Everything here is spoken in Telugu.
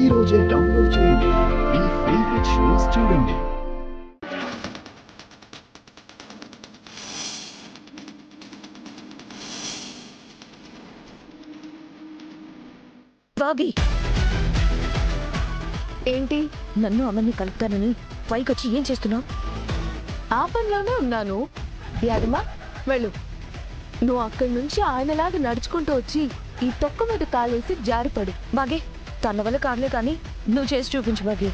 ఈ రోజే డౌన్లోడ్ చేయండి. మీ ఫేవరెట్ షోస్ చూడండి. బాబీ ఏంటి? నన్ను అమ్మని కలుపుతానని పైకొచ్చి ఏం చేస్తున్నావు? ఆ పనిలోనే ఉన్నాను. యాదమ్మా వెళ్ళు. నువ్వు అక్కడి నుంచి ఆయనలాగా నడుచుకుంటూ వచ్చి ఈ తొక్క మీద కాలేసి జారిపడు. బాగే తన వల్ల కాదులే కానీ నువ్వు చేసి చూపించు బాగే.